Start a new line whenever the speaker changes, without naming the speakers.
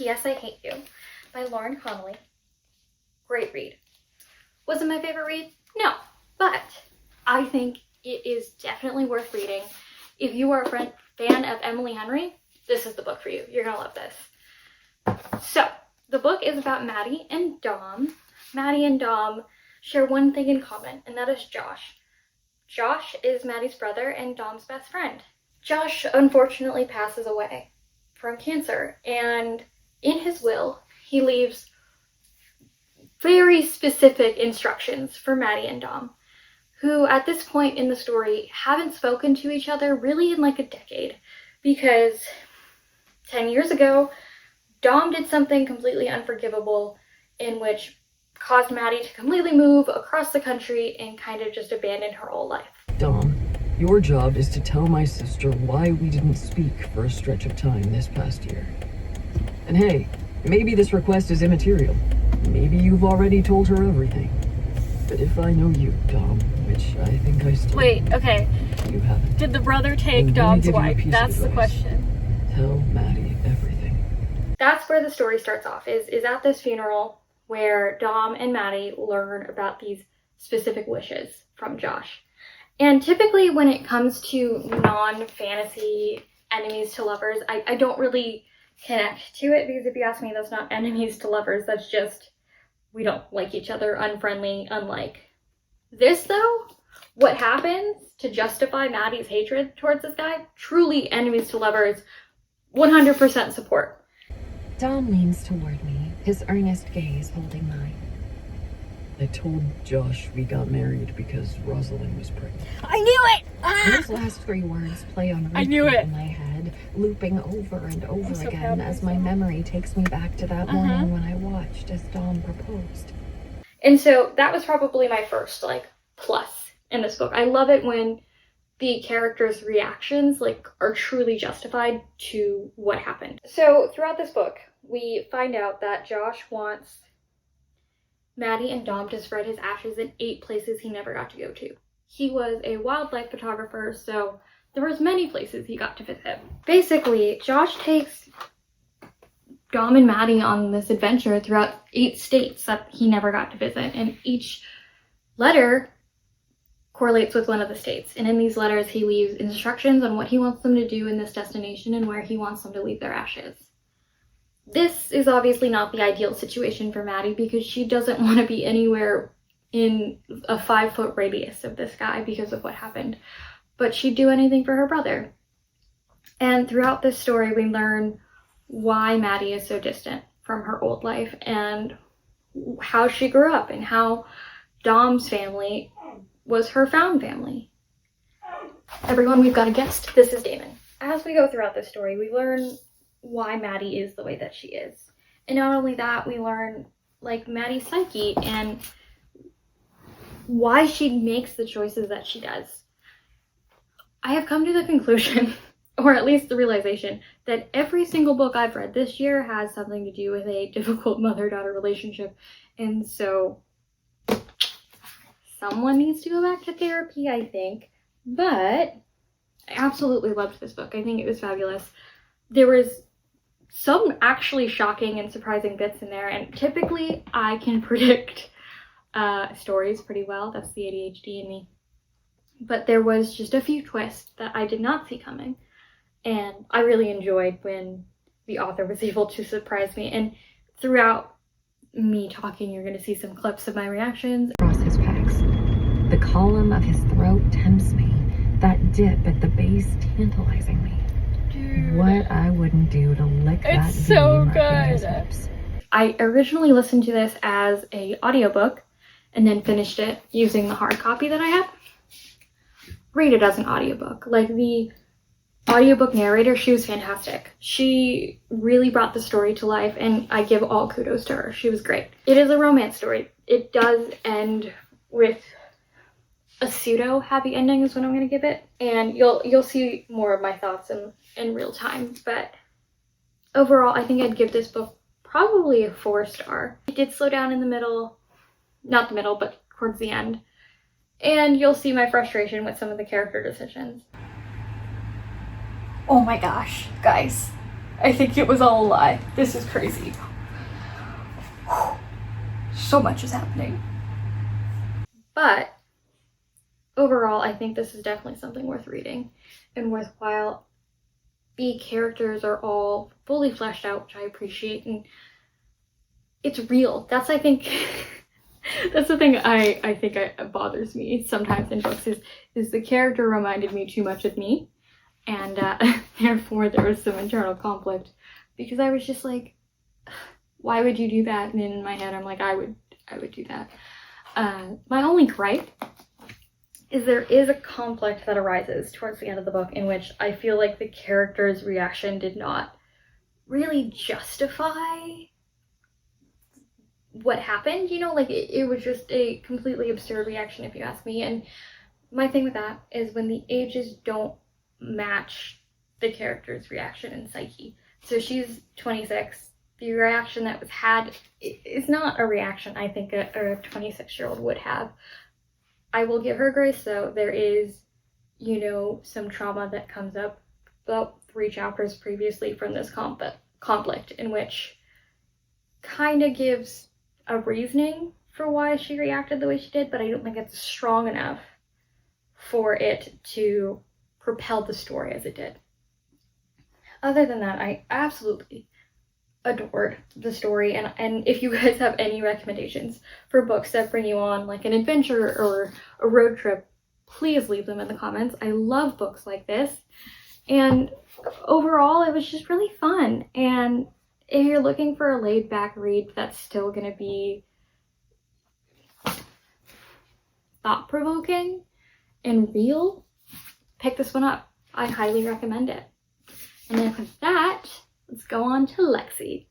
P.S. I Hate You by Lauren Connolly. Great read. Was it my favorite read? No, but I think it is definitely worth reading. If you are a fan of Emily Henry, this is the book for you. You're gonna love this. So, the book is about Maddie and Dom. Maddie and Dom share one thing in common, and that is Josh. Josh is Maddie's brother and Dom's best friend. Josh unfortunately passes away from cancer, and in his will, he leaves very specific instructions for Maddie and Dom, who at this point in the story haven't spoken to each other really in like a decade, because 10 years ago, Dom did something completely unforgivable in which caused Maddie to completely move across the country and kind of just abandon her whole life.
Dom, your job is to tell my sister why we didn't speak for a stretch of time this past year. And hey, maybe this request is immaterial. Maybe you've already told her everything. But if I know you, Dom, which I think I still...
Wait, okay.
You haven't.
Did the brother take Dom's wife? That's the question.
Tell Maddie everything.
That's where the story starts off, is at this funeral where Dom and Maddie learn about these specific wishes from Josh. And typically when it comes to non-fantasy enemies to lovers, I don't really connect to it, because if you ask me, that's not enemies to lovers, that's just we don't like each other, unfriendly, unlike. This though, what happens to justify Maddie's hatred towards this guy, truly enemies to lovers, 100% support.
Dom leans toward me, his earnest gaze holding mine.
I told Josh we got married because Rosalind was pregnant.
I knew it!
Those last three words play on
I knew
repeat
it.
in my head, looping over and over
so
again
proud of
as my
myself.
memory takes me back to that morning when I watched as Dom proposed.
And so that was probably my first like plus in this book. I love it when the characters' reactions like are truly justified to what happened. So throughout this book, we find out that Josh wants Maddie and Dom to spread his ashes in 8 places he never got to go to. He was a wildlife photographer, so there was many places he got to visit. Basically, Josh takes Dom and Maddie on this adventure throughout 8 states that he never got to visit, and each letter correlates with one of the states. And in these letters, he leaves instructions on what he wants them to do in this destination and where he wants them to leave their ashes. This is obviously not the ideal situation for Maddie, because she doesn't want to be anywhere in a 5-foot radius of this guy because of what happened. But she'd do anything for her brother. And throughout this story, we learn why Maddie is so distant from her old life and how she grew up and how Dom's family was her found family. Everyone, we've got a guest. This is Damon. As we go throughout this story, we learn why Maddie is the way that she is. And not only that, we learn like Maddie's psyche and why she makes the choices that she does. I have come to the conclusion, or at least the realization, that every single book I've read this year has something to do with a difficult mother-daughter relationship. And so someone needs to go back to therapy, I think. But I absolutely loved this book. I think it was fabulous. There was some actually shocking and surprising bits in there, and typically I can predict stories pretty well. That's the ADHD in me. But there was just a few twists that I did not see coming, and I really enjoyed when the author was able to surprise me. And throughout me talking, you're going to see some clips of my reactions.
Across his pecs. The column of his throat tempts me, that dip at the base tantalizing me.
Dude.
What I wouldn't do to lick that
It's so
vein marking his
good.
lips.
I originally listened to this as a audiobook and then finished it using the hard copy that I had. Read it as an audiobook. Like, the audiobook narrator, she was fantastic. She really brought the story to life, and I give all kudos to her. She was great. It is a romance story. It does end with a pseudo happy ending is what I'm gonna give it, and you'll see more of my thoughts in real time. But overall, I think I'd give this book probably a 4-star. It did slow down in the middle, not the middle, but towards the end, and you'll see my frustration with some of the character decisions.
Oh my gosh, guys.
I think it was all a lie. This is crazy. So much is happening. But overall, I think this is definitely something worth reading and worthwhile. The characters are all fully fleshed out, which I appreciate, and it's real. That's, I think, that's the thing I think bothers me sometimes in books is the character reminded me too much of me, and therefore there was some internal conflict because I was just like, why would you do that? And then in my head I'm like, I would do that. My only gripe is there is a conflict that arises towards the end of the book in which I feel like the character's reaction did not really justify what happened, you know, like it was just a completely absurd reaction if you ask me. And my thing with that is when the ages don't match the character's reaction and psyche. So she's 26. The reaction that was had is not a reaction I think a 26-year-old would have. I will give her grace though. There is, you know, some trauma that comes up about 3 chapters previously from this conflict in which kind of gives a reasoning for why she reacted the way she did, but I don't think it's strong enough for it to propel the story as it did. Other than that, I absolutely adored the story, and if you guys have any recommendations for books that bring you on like an adventure or a road trip, please leave them in the comments. I love books like this, and overall it was just really fun. And if you're looking for a laid back read that's still gonna be thought-provoking and real, pick this one up. I highly recommend it. And then with that, let's go on to Lexi.